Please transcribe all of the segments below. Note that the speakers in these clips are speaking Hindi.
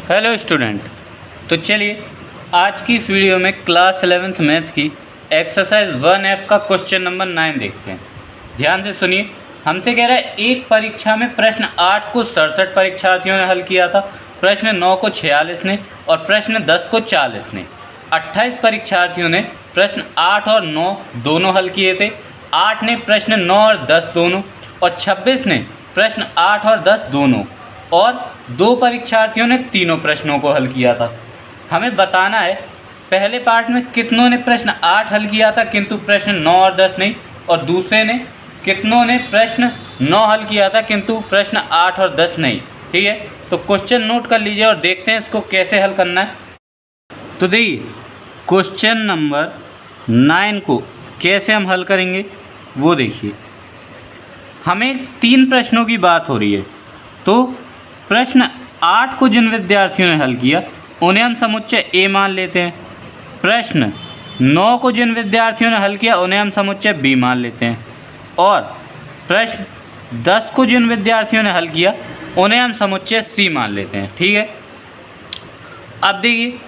Hello student. तो चलिए आज की इस वीडियो में क्लास 11th मैथ की एक्सरसाइज 1F का क्वेश्चन नंबर 9 देखते हैं। ध्यान से सुनिए। हमसे कह रहा है एक परीक्षा में प्रश्न 8 को 67 परीक्षार्थियों ने हल किया था, प्रश्न 9 को 46 ने और प्रश्न 10 को 40 ने। 28 परीक्षार्थियों ने प्रश्न 8 और 9 दोनों हल किए थे। 8 ने प्रश्न 9 और 10 दोनों और 26 ने प्रश्न 8 और 10 दोनों और 2 परीक्षार्थियों ने तीनों प्रश्नों को हल किया था। हमें बताना है पहले पार्ट में कितनों ने प्रश्न 8 हल किया था किंतु प्रश्न 9 और 10 नहीं, और दूसरे ने कितनों ने प्रश्न 9 हल किया था किंतु प्रश्न 8 और 10 नहीं। ठीक है, तो क्वेश्चन नोट कर लीजिए और देखते हैं इसको कैसे हल करना है। तो देखिए क्वेश्चन नंबर 9 को कैसे हम हल करेंगे वो देखिए। हमें 3 प्रश्नों की बात हो रही है। तो प्रश्न 8 को जिन विद्यार्थियों ने हल किया उन्हें हम समुच्चय ए मान लेते हैं। प्रश्न 9 को जिन विद्यार्थियों ने हल किया उन्हें हम समुच्चय बी मान लेते हैं। और प्रश्न 10 को जिन विद्यार्थियों ने हल किया उन्हें हम समुच्चय सी मान लेते हैं। ठीक है, अब देखिए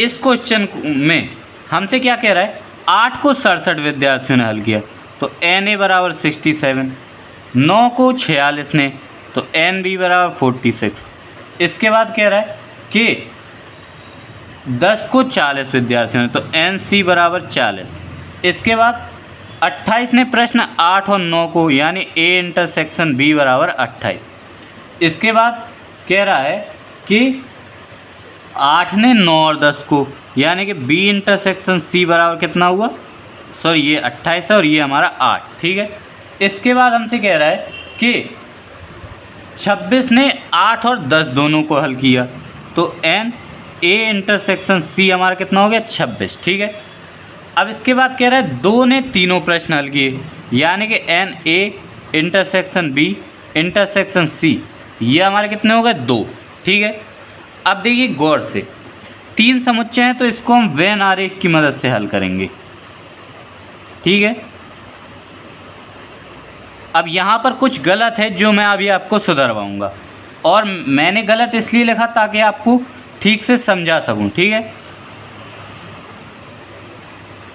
इस क्वेश्चन में हमसे क्या कह रहा है, 8 को 67 विद्यार्थियों ने हल किया तो एन ए बराबर 67, 9 को 46 ने तो एन बी बराबर 46। इसके बाद कह रहा है कि 10 को 40 विद्यार्थियों ने तो एन सी बराबर 40। इसके बाद 28 ने प्रश्न 8 और 9 को यानी ए इंटरसेक्शन बी बराबर 28। इसके बाद कह रहा है कि 8 ने 9 और 10 को यानी कि बी इंटरसेक्शन सी बराबर कितना हुआ, सॉरी ये 28 है और ये हमारा 8। ठीक है, इसके बाद हमसे कह रहा है कि 26 ने 8 और 10 दोनों को हल किया तो एन ए इंटरसेक्शन सी हमारा कितना हो गया 26। ठीक है, अब इसके बाद कह रहा है 2 ने तीनों प्रश्न हल किए यानी कि n A intersection B intersection C ये हमारे कितने हो गए 2। ठीक है, अब देखिए गौर से 3 समुच्चय हैं तो इसको हम वेन आरेख की मदद से हल करेंगे। ठीक है, अब यहाँ पर कुछ गलत है जो मैं अभी आपको सुधरवाऊँगा और मैंने गलत इसलिए लिखा ताकि आपको ठीक से समझा सकूँ। ठीक है,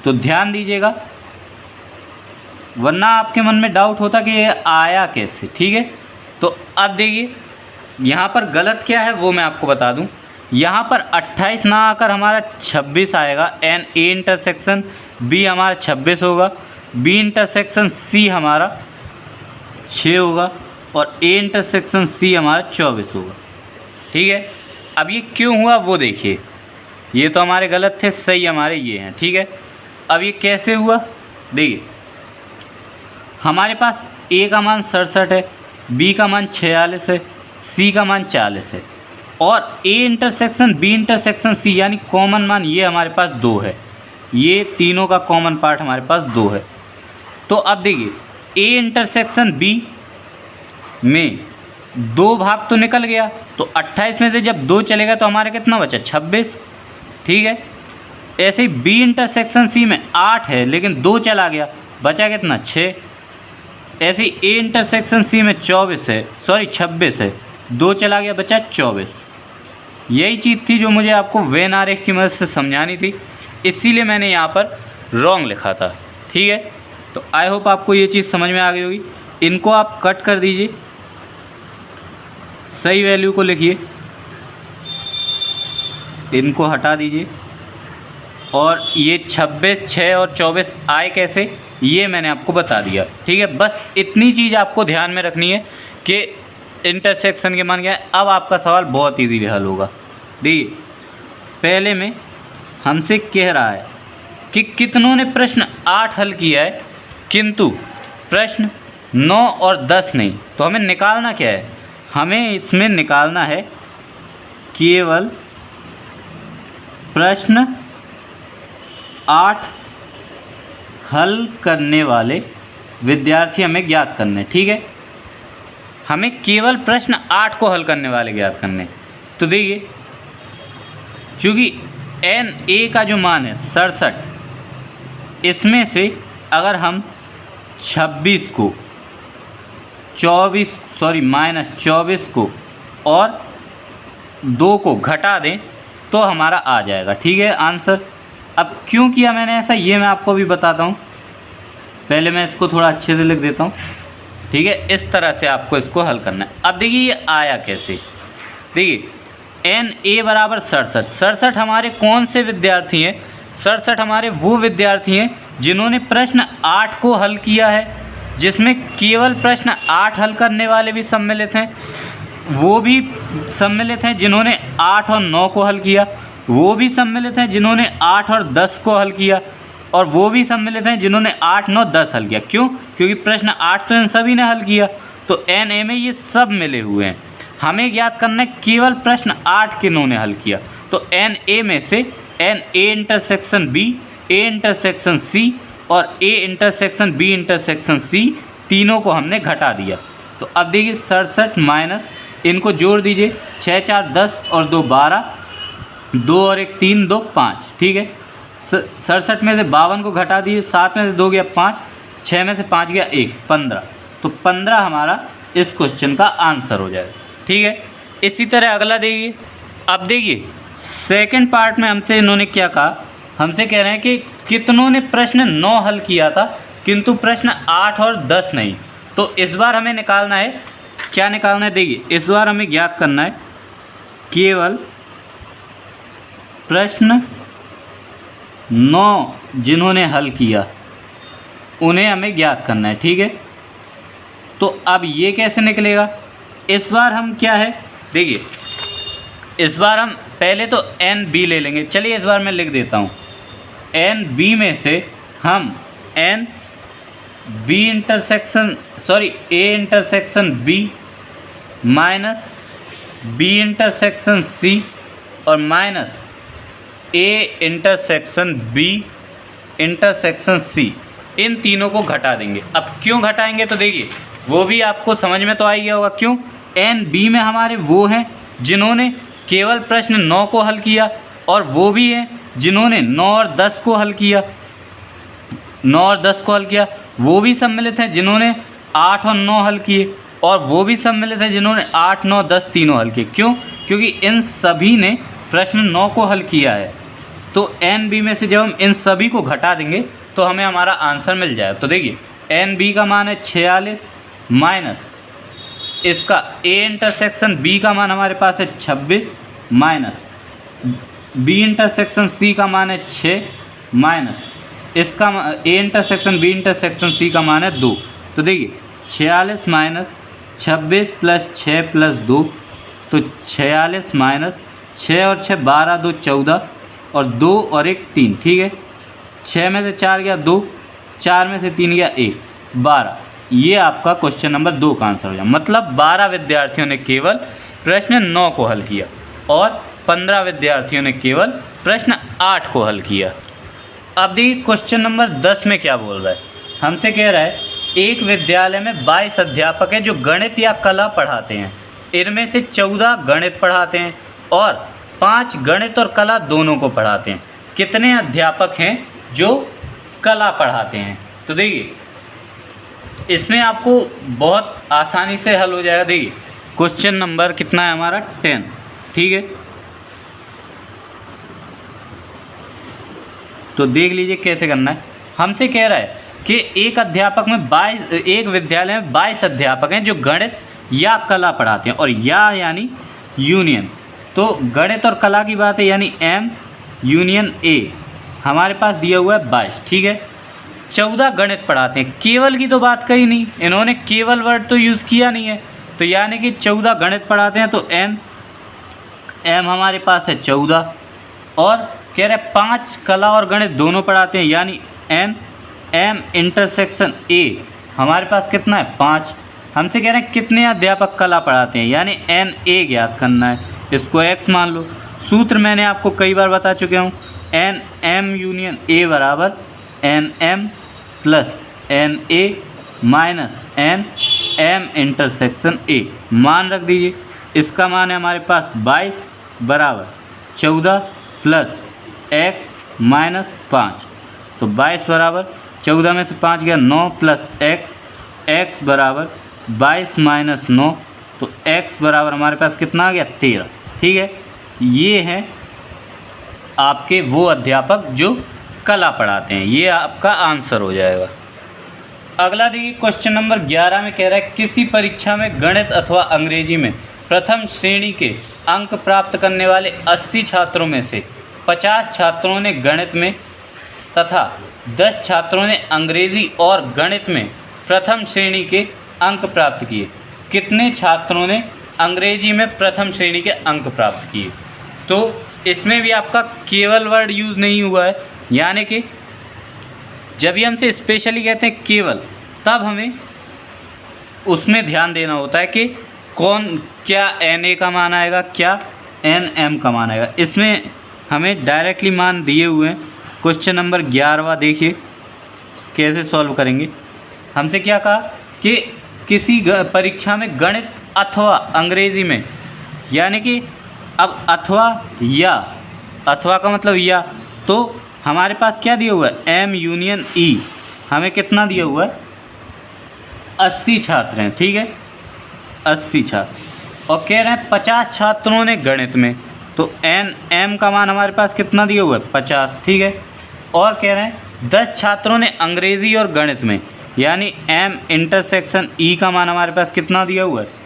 तो ध्यान दीजिएगा वरना आपके मन में डाउट होता कि ये आया कैसे। ठीक है, तो अब देखिए यहाँ पर गलत क्या है वो मैं आपको बता दूँ। यहाँ पर 28 ना आकर हमारा 26 आएगा, एन ए इंटरसेक्शन बी हमारा 26 होगा, बी इंटरसेक्शन सी हमारा 6 होगा और ए इंटरसेक्शन सी हमारा 24 होगा। ठीक है, अब ये क्यों हुआ वो देखिए, ये तो हमारे गलत थे, सही हमारे ये हैं। ठीक है, अब ये कैसे हुआ देखिए, हमारे पास ए का मान 67 है, बी का मान 46 है, सी का मान 40 है और A intersection B intersection C यानी कॉमन मान ये हमारे पास 2 है। ये तीनों का कॉमन पार्ट हमारे पास 2 है। तो अब देखिए ए इंटरसेक्शन बी में 2 भाग तो निकल गया तो 28 में से जब 2 चलेगा तो हमारे कितना बचा 26। ठीक है, ऐसे ही बी इंटरसेक्शन सी में 8 है लेकिन 2 चला गया बचा कितना 6। ऐसे ही ए इंटरसेक्शन सी में 26 है 2 चला गया बचा 24। यही चीज़ थी जो मुझे आपको वेन आरेख की मदद से समझानी थी, इसीलिए मैंने यहाँ पर रॉन्ग लिखा था। ठीक है, तो आई होप आपको ये चीज़ समझ में आ गई होगी। इनको आप कट कर दीजिए, सही वैल्यू को लिखिए, इनको हटा दीजिए और ये 26, 6 और 24 आए कैसे ये मैंने आपको बता दिया। ठीक है, बस इतनी चीज़ आपको ध्यान में रखनी है कि इंटरसेक्शन के मान क्या है। अब आपका सवाल बहुत ईजीली हल होगा। देखिए पहले में हमसे कह रहा है कि कितनों ने प्रश्न 8 हल किया है किंतु प्रश्न 9 और 10 नहीं। तो हमें निकालना क्या है, हमें इसमें निकालना है केवल प्रश्न 8 हल करने वाले विद्यार्थी हमें ज्ञात करने। ठीक है, हमें केवल प्रश्न 8 को हल करने वाले ज्ञात करने। तो देखिए चूँकि एन ए का जो मान है 67, इसमें से अगर हम 26 को -24 को और 2 को घटा दें तो हमारा आ जाएगा। ठीक है आंसर। अब क्यों किया मैंने ऐसा ये मैं आपको भी बताता हूँ। पहले मैं इसको थोड़ा अच्छे से लिख देता हूँ। ठीक है, इस तरह से आपको इसको हल करना है। अब देखिए ये आया कैसे। देखिए NA बराबर 67। 67 हमारे कौन से विद्यार्थी हैं? 67 हमारे वो विद्यार्थी हैं जिन्होंने प्रश्न 8 को हल किया है, जिसमें केवल प्रश्न 8 हल करने वाले भी सम्मिलित हैं। वो भी सम्मिलित हैं जिन्होंने 8 और 9 को हल किया। वो भी सम्मिलित हैं जिन्होंने 8 और 10 को हल किया। और वो भी सम्मिलित हैं जिन्होंने 8, 9, 10 हल किया। क्यों? क्योंकि प्रश्न 8 तो इन सभी ने हल किया, तो NA में ये सब मिले हुए हैं। हमें ज्ञात करना है केवल प्रश्न 8 किन्होंने हल किया। तो NA में से NA intersection B, A intersection C और A intersection B intersection C तीनों को हमने घटा दिया। तो अब देखिए 67 माइनस, इनको जोड़ दीजिए, 6, 4, 10 और 2 12, 2 और 1 3, 2 5। ठीक है, 67 में से 52 को घटा दिए, 7 में से 2 गया 5, 6 में से 5 गया 1, 15। तो 15 हमारा इस क्वेश्चन का आंसर हो जाएगा। ठीक है, इसी तरह अगला देखिए। अब देखिए सेकंड पार्ट में हमसे इन्होंने क्या कहा, हमसे कह रहे हैं कि कितनों ने प्रश्न 9 हल किया था किंतु प्रश्न 8 और 10 नहीं। तो इस बार हमें निकालना है, क्या निकालना है? देखिए इस बार हमें ज्ञात करना है केवल प्रश्न 9 जिन्होंने हल किया उन्हें हमें ज्ञात करना है। ठीक है, तो अब ये कैसे निकलेगा? इस बार हम क्या है, देखिए इस बार हम पहले तो NB ले लेंगे। चलिए इस बार मैं लिख देता हूँ, NB में से हम A intersection B minus B intersection C और minus A intersection B intersection C, इन तीनों को घटा देंगे। अब क्यों घटाएंगे तो देखिए वो भी आपको समझ में तो आ गया होगा। क्यों? NB में हमारे वो हैं जिन्होंने केवल प्रश्न 9 को हल किया, और वो भी हैं जिन्होंने 9 और 10 को हल किया। 9 और 10 को हल किया, वो भी सम्मिलित हैं जिन्होंने 8 और 9 हल किए, और वो भी सम्मिलित हैं जिन्होंने 8, 9, 10 तीनों हल किए। क्यों? क्योंकि इन सभी ने प्रश्न 9 को हल किया है। तो NB में से जब हम इन सभी को घटा देंगे तो हमें हमारा आंसर मिल जाएगा। तो देखिए NB का मान है 46 माइनस इसका A इंटरसेक्शन B का मान हमारे पास है 26 माइनस B इंटरसेक्शन C का मान है 6 माइनस इसका A intersection B intersection C का मान है 2। तो देखिए 46 माइनस 26 प्लस 6 प्लस 2, तो 46 माइनस 6 और 6 12, 2 14 और 2 और 1 3। ठीक है, 6 में से 4 गया 2, 4 में से 3 गया 1, 12। ये आपका क्वेश्चन नंबर 2 का आंसर हो जाए। मतलब 12 विद्यार्थियों ने केवल प्रश्न 9 को हल किया और 15 विद्यार्थियों ने केवल प्रश्न 8 को हल किया। अब देखिए क्वेश्चन नंबर 10 में क्या बोल रहा है। हमसे कह रहा है एक विद्यालय में 22 अध्यापक हैं जो गणित या कला पढ़ाते हैं। इनमें से 14 गणित पढ़ाते हैं और 5 गणित और कला दोनों को पढ़ाते हैं। कितने अध्यापक हैं जो कला पढ़ाते हैं? तो देखिए इसमें आपको बहुत आसानी से हल हो जाएगा। देखिए क्वेश्चन नंबर कितना है हमारा 10। ठीक है, तो देख लीजिए कैसे करना है। हमसे कह रहा है कि एक अध्यापक में 22, एक विद्यालय में 22 अध्यापक हैं जो गणित या कला पढ़ाते हैं, और या यानी यूनियन। तो गणित और कला की बात है, यानी M यूनियन A हमारे पास दिया हुआ है 22। ठीक है, 14 गणित पढ़ाते हैं। केवल की तो बात कही नहीं, इन्होंने केवल वर्ड तो यूज़ किया नहीं है, तो यानी कि 14 गणित पढ़ाते हैं। तो M हमारे पास है 14, और कह रहे 5 कला और गणित दोनों पढ़ाते हैं, यानी M इंटरसेक्शन A हमारे पास कितना है 5। हमसे कह रहे हैं कितने अध्यापक कला पढ़ाते हैं, यानी NA ज्ञात करना है। इसको X मान लो। सूत्र मैंने आपको कई बार बता चुके हूँ, NM यूनियन A बराबर NM plus NA minus NM intersection A। मान रख दीजिए, इसका मान है हमारे पास 22 बराबर 14 प्लस X माइनस 5। तो 22 बराबर 14 में से 5 गया 9 प्लस X बराबर 22 माइनस 9, तो X बराबर हमारे पास कितना आ गया 13। ठीक है, ये हैं आपके वो अध्यापक जो कला पढ़ाते हैं। ये आपका आंसर हो जाएगा। अगला देखिए क्वेश्चन नंबर 11 में कह रहा है किसी परीक्षा में गणित अथवा अंग्रेजी में प्रथम श्रेणी के अंक प्राप्त करने वाले 80 छात्रों में से 50 छात्रों ने गणित में तथा 10 छात्रों ने अंग्रेजी और गणित में प्रथम श्रेणी के अंक प्राप्त किए। कितने छात्रों ने अंग्रेजी में प्रथम श्रेणी के अंक प्राप्त किए? तो इसमें भी आपका केवल वर्ड यूज़ नहीं हुआ है, यानी कि जब भी हमसे स्पेशली कहते हैं केवल, तब हमें उसमें ध्यान देना होता है कि कौन, क्या NA का मान आएगा, क्या NM का मान आएगा। इसमें हमें डायरेक्टली मान दिए हुए हैं। क्वेश्चन नंबर 11 देखिए कैसे सॉल्व करेंगे। हमसे क्या कहा कि किसी परीक्षा में गणित अथवा अंग्रेजी में, यानी कि अब अथवा या, अथवा का मतलब या, तो हमारे पास क्या दिया हुआ है M यूनियन E। हमें कितना दिया हुआ है 80 छात्र हैं, ठीक है 80 छात्र, और कह रहे हैं 50 छात्रों ने गणित में, तो NM का मान हमारे पास कितना दिया हुआ है 50, ठीक है। और कह रहे हैं 10 छात्रों ने अंग्रेज़ी और गणित में, यानी M इंटरसेक्शन E का मान हमारे पास कितना दिया हुआ है,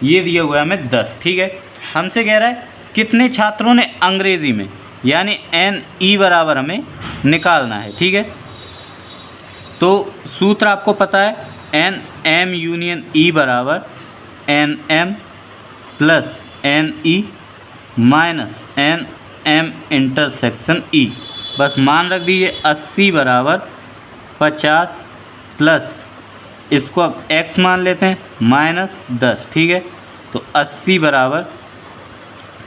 ये दिया हुआ है हमें 10, ठीक है। हमसे कह रहा है कितने छात्रों ने अंग्रेज़ी में, यानी NE बराबर हमें निकालना है, ठीक है। तो सूत्र आपको पता है NM यूनियन E बराबर NM plus NE minus NM intersection E। बस मान रख दीजिए 80 बराबर 50 प्लस, इसको अब x मान लेते हैं, माइनस 10, ठीक है। तो 80 बराबर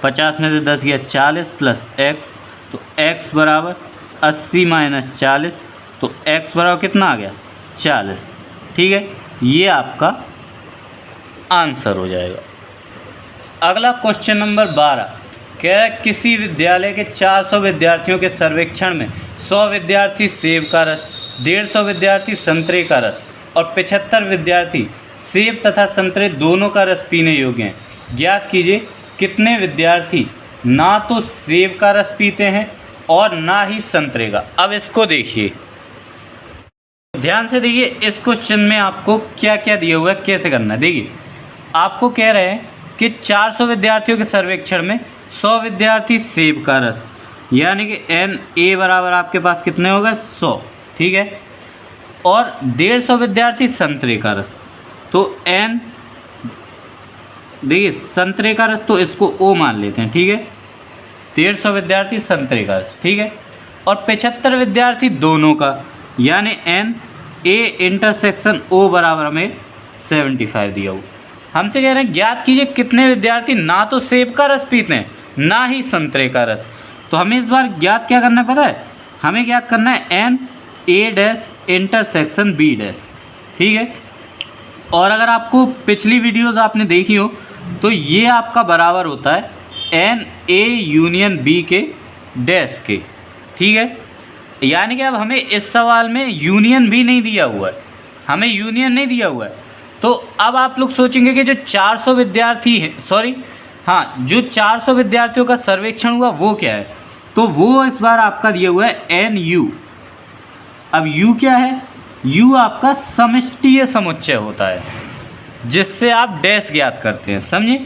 50 में से 10 गया 40 प्लस x, तो x बराबर 80 माइनस 40, तो x बराबर कितना आ गया 40, ठीक है। ये आपका आंसर हो जाएगा। अगला क्वेश्चन नंबर 12 क्या है, किसी विद्यालय के 400 विद्यार्थियों के सर्वेक्षण में 100 विद्यार्थी सेब का रस, 150 विद्यार्थी संतरे का रस और 75 विद्यार्थी सेब तथा संतरे दोनों का रस पीने योग्य हैं। ज्ञात कीजिए कितने विद्यार्थी ना तो सेब का रस पीते हैं और ना ही संतरे का। अब इसको देखिए, ध्यान से देखिए, इस क्वेश्चन में आपको क्या क्या दिया हुआ है, कैसे करना है। देखिए आपको कह रहे हैं कि 400 विद्यार्थियों के सर्वेक्षण में 100 विद्यार्थी सेब का रस, यानी कि NA बराबर आपके पास कितने होगा 100, ठीक है। और 150 विद्यार्थी संतरे का रस, तो N, देखिए संतरे का रस तो इसको O मान लेते हैं, ठीक है। 150 विद्यार्थी संतरे का रस, ठीक है। और 75 विद्यार्थी दोनों का, यानी NA इंटरसेक्शन O बराबर हमें 75 दिया हुआ। हमसे कह रहे हैं ज्ञात कीजिए कितने विद्यार्थी ना तो सेब का रस पीते हैं ना ही संतरे का रस। तो हमें इस बार ज्ञात क्या करना है पता है, हमें क्या करना है NA dash intersection B dash, ठीक है। और अगर आपको पिछली वीडियोज़ आपने देखी हो तो ये आपका बराबर होता है NA यूनियन B के डैश के, ठीक है। यानी कि अब हमें इस सवाल में यूनियन भी नहीं दिया हुआ है, हमें यूनियन नहीं दिया हुआ है। तो अब आप लोग सोचेंगे कि जो 400 विद्यार्थी हैं, सॉरी हाँ, जो 400 विद्यार्थियों का सर्वेक्षण हुआ वो क्या है, तो वो इस बार आपका दिया हुआ है NU। अब U क्या है, U आपका समष्टीय समुच्चय होता है जिससे आप डैश ज्ञात करते हैं, समझे।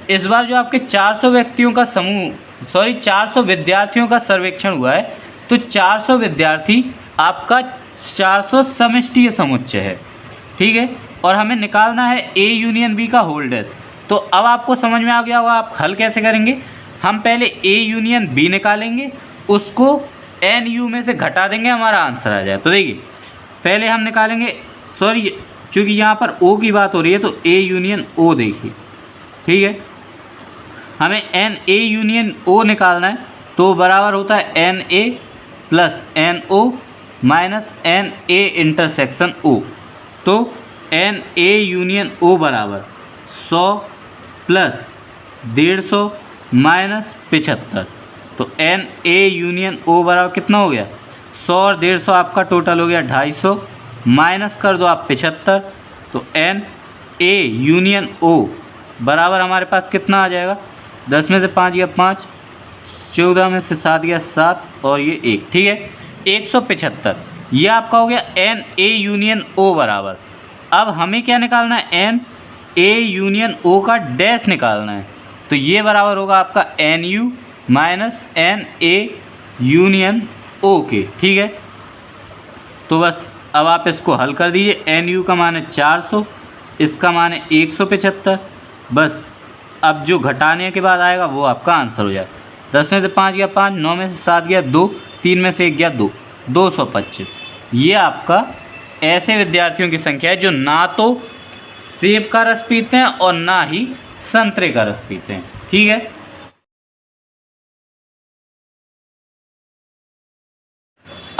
इस बार जो आपके 400 व्यक्तियों का समूह, सॉरी 400 विद्यार्थियों का सर्वेक्षण हुआ है, तो 400 विद्यार्थी आपका 400 समष्टीय समुच्चय है, ठीक है। और हमें निकालना है A यूनियन B का होल डैश। तो अब आपको समझ में आ गया होगा आप हल कैसे करेंगे। हम पहले A यूनियन B निकालेंगे, उसको NU में से घटा देंगे, हमारा आंसर आ जाए। तो देखिए पहले हम निकालेंगे, सॉरी चूँकि यहाँ पर O की बात हो रही है तो A यूनियन O देखिए, ठीक है। हमें NA यूनियन O निकालना है, तो बराबर होता है NA plus NO minus NA intersection O। तो NA यूनियन O बराबर 100 प्लस 150 माइनस 75। तो NA यूनियन O बराबर कितना हो गया 100 और 150 आपका टोटल हो गया 250, माइनस कर दो आप 75। तो NA यूनियन O बराबर हमारे पास कितना आ जाएगा 10 में से 5 गया 5, 14 में से 7 गया 7 और ये 1, ठीक है 175। ये आपका हो गया एन ए यूनियन ओ बराबर। अब हमें क्या निकालना है, एन ए यूनियन ओ का डैश निकालना है। तो ये बराबर होगा आपका N U minus N A union okay, ठीक है। तो बस अब आप इसको हल कर दीजिए। एन यू का मान है 400, इसका मान है 175। बस अब जो घटाने के बाद आएगा वो आपका आंसर हो जाएगा। 10 में से 5 गया 5, 9 में से 7 गया 2, 3 में से 1 गया 2, 225। ये आपका ऐसे विद्यार्थियों की संख्या है जो ना तो सेब का रस पीते हैं और ना ही संतरे का रस पीते हैं, ठीक है।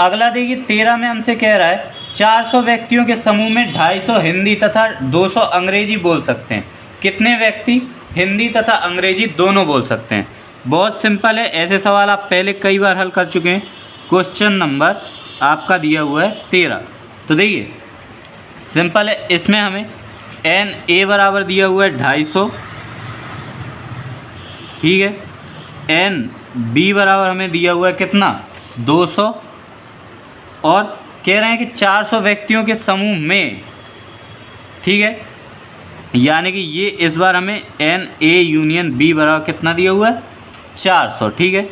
अगला देखिए 13 में हमसे कह रहा है 400 व्यक्तियों के समूह में 250 हिंदी तथा 200 अंग्रेजी बोल सकते हैं। कितने व्यक्ति हिंदी तथा अंग्रेजी दोनों बोल सकते हैं? बहुत सिंपल है, ऐसे सवाल आप पहले कई बार हल कर चुके हैं। क्वेश्चन नंबर आपका दिया हुआ है 13। तो देखिए सिंपल है, इसमें हमें एन ए बराबर दिया हुआ है 250, ठीक है। एन बी बराबर हमें दिया हुआ है कितना, 200, और कह रहे हैं कि 400 व्यक्तियों के समूह में, ठीक है। यानी कि ये इस बार हमें एन ए यूनियन बी बराबर कितना दिया हुआ है, 400, ठीक है।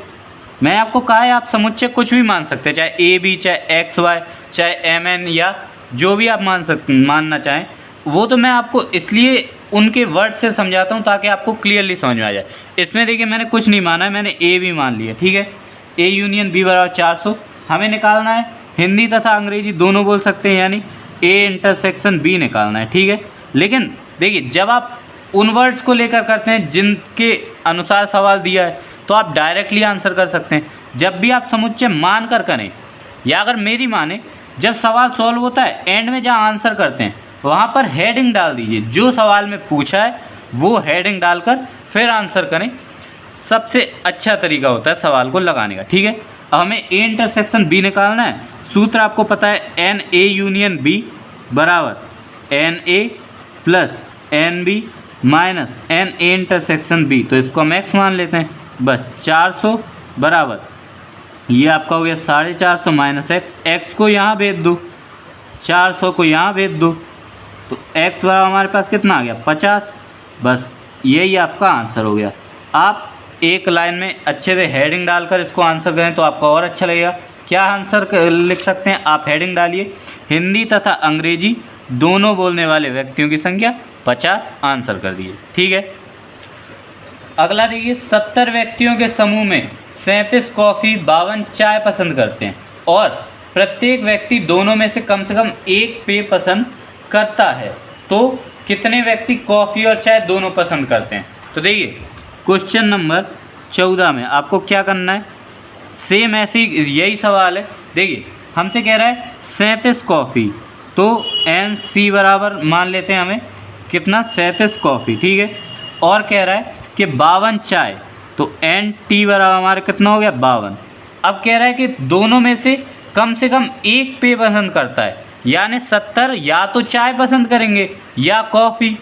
मैंने आपको कहा है आप समुच्चय कुछ भी मान सकते हैं, चाहे ए बी, चाहे एक्स वाई, चाहे एम एन, या जो भी आप मानना चाहें। वो तो मैं आपको इसलिए उनके वर्ड से समझाता हूँ ताकि आपको क्लियरली समझ में आ जाए। इसमें देखिए मैंने कुछ नहीं माना है, मैंने ए बी मान लिया, ठीक है। ए यूनियन बी बराबर 400 हमें निकालना है। हिंदी तथा अंग्रेजी दोनों बोल सकते हैं, यानी ए इंटरसेक्शन बी निकालना है, ठीक है। लेकिन देखिए जब आप उन वर्ड्स को लेकर करते हैं जिनके अनुसार सवाल दिया है तो आप डायरेक्टली आंसर कर सकते हैं। जब भी आप समुच्चय मान कर करें, या अगर मेरी माने, जब सवाल सॉल्व होता है एंड में जहाँ आंसर करते हैं वहाँ पर हेडिंग डाल दीजिए। जो सवाल में पूछा है वो हेडिंग डालकर फिर आंसर करें, सबसे अच्छा तरीका होता है सवाल को लगाने का, ठीक है। अब हमें ए इंटरसेक्शन बी निकालना है। सूत्र आपको पता है, एन ए यूनियन बी बराबर n A plus n B minus N A intersection B. तो इसको हम एक्स मान लेते हैं। बस 400 बराबर ये आपका हो गया 450 माइनस एक्स। एक्स को यहाँ भेज दो, 400 को यहाँ भेज दो, तो x बराबर हमारे पास कितना आ गया, 50। बस यही आपका आंसर हो गया। आप एक लाइन में अच्छे से हेडिंग डालकर इसको आंसर करें तो आपको और अच्छा लगेगा। क्या आंसर लिख सकते हैं आप, हेडिंग डालिए हिंदी तथा अंग्रेजी दोनों बोलने वाले व्यक्तियों की संख्या 50, आंसर कर दिए, ठीक है। अगला देखिए 70 व्यक्तियों के समूह में 37 कॉफ़ी 52 चाय पसंद करते हैं और प्रत्येक व्यक्ति दोनों में से कम एक पेय पसंद करता है, तो कितने व्यक्ति कॉफ़ी और चाय दोनों पसंद करते हैं? तो देखिए क्वेश्चन नंबर 14 में आपको क्या करना है, सेम ऐसे यही सवाल है। देखिए हमसे कह रहा है 37 कॉफ़ी, तो एन सी बराबर मान लेते हैं हमें कितना, 37 कॉफ़ी, ठीक है। और कह रहा है कि 52 चाय, तो एन टी बराबर हमारा कितना हो गया, 52। अब कह रहा है कि दोनों में से कम एक पेय पसंद करता है, यानी 70 या तो चाय पसंद करेंगे या कॉफ़ी।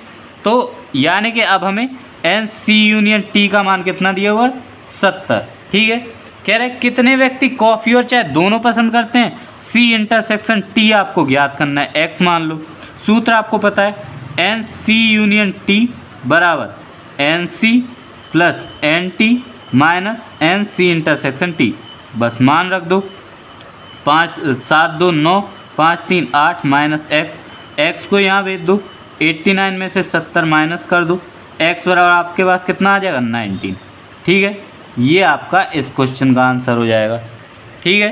तो यानी कि अब हमें एन सी यूनियन टी का मान कितना दिया हुआ है, 70, ठीक है। कह रहे हैं कितने व्यक्ति कॉफ़ी और चाय दोनों पसंद करते हैं, सी इंटरसेक्शन टी आपको ज्ञात करना है, एक्स मान लो। सूत्र आपको पता है, एन सी यूनियन टी बराबर n C plus n T minus n C intersection T. बस मान रख दो, 5 7 2 9 5 3 8 माइनस एक्स, एक्स को यहाँ भेज दो, 89 में से 70 माइनस कर दो, एक्स बराबर आपके पास कितना आ जाएगा, 19, ठीक है। ये आपका इस क्वेश्चन का आंसर हो जाएगा, ठीक है।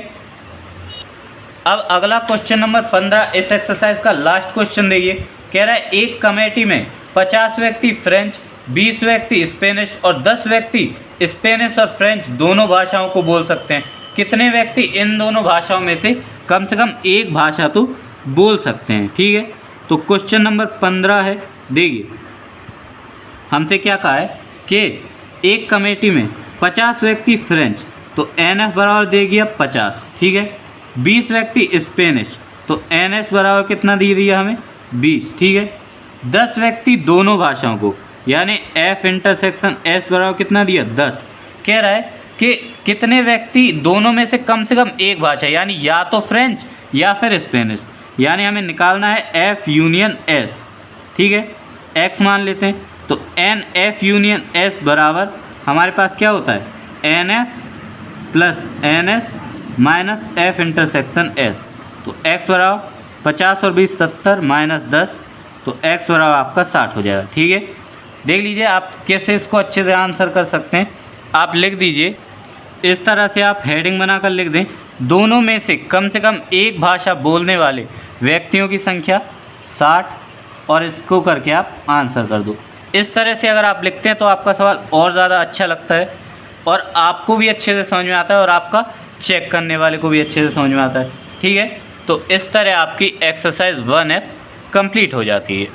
अब अगला क्वेश्चन नंबर 15 इस एक्सरसाइज का लास्ट क्वेश्चन देखिए। कह रहा है एक कमेटी में 50 व्यक्ति फ्रेंच, 20 व्यक्ति स्पेनिश और 10 व्यक्ति स्पेनिश और फ्रेंच दोनों भाषाओं को बोल सकते हैं। कितने व्यक्ति इन दोनों भाषाओं में से कम एक भाषा तो बोल सकते हैं, ठीक है। तो क्वेश्चन नंबर 15 है, देखिए हमसे क्या कहा है कि एक कमेटी में 50 व्यक्ति फ्रेंच, तो एन एफ बराबर दे दिया 50, ठीक है। 20 व्यक्ति स्पेनिश, तो एन एस बराबर कितना दे दिया हमें, 20, ठीक है। 10 व्यक्ति दोनों भाषाओं को, यानी F इंटरसेक्शन S बराबर कितना दिया 10। कह रहा है कि कितने व्यक्ति दोनों में से कम एक भाषा, यानी या तो फ्रेंच या फिर स्पेनिश, यानी हमें निकालना है F यूनियन S। ठीक है, X मान लेते हैं, तो NF यूनियन S बराबर हमारे पास क्या होता है NF plus NS minus F intersection S। तो X बराबर 50 और 20 70 माइनस 10, तो X बराबर आपका 60 हो जाएगा। ठीक है, देख लीजिए आप कैसे इसको अच्छे से आंसर कर सकते हैं। आप लिख दीजिए इस तरह से, आप हेडिंग बनाकर लिख दें, दोनों में से कम एक भाषा बोलने वाले व्यक्तियों की संख्या 60, और इसको करके आप आंसर कर दो। इस तरह से अगर आप लिखते हैं तो आपका सवाल और ज़्यादा अच्छा लगता है और आपको भी अच्छे से समझ में आता है और आपका चेक करने वाले को भी अच्छे से समझ में आता है। ठीक है, तो इस तरह आपकी एक्सरसाइज 1F कंप्लीट हो जाती है।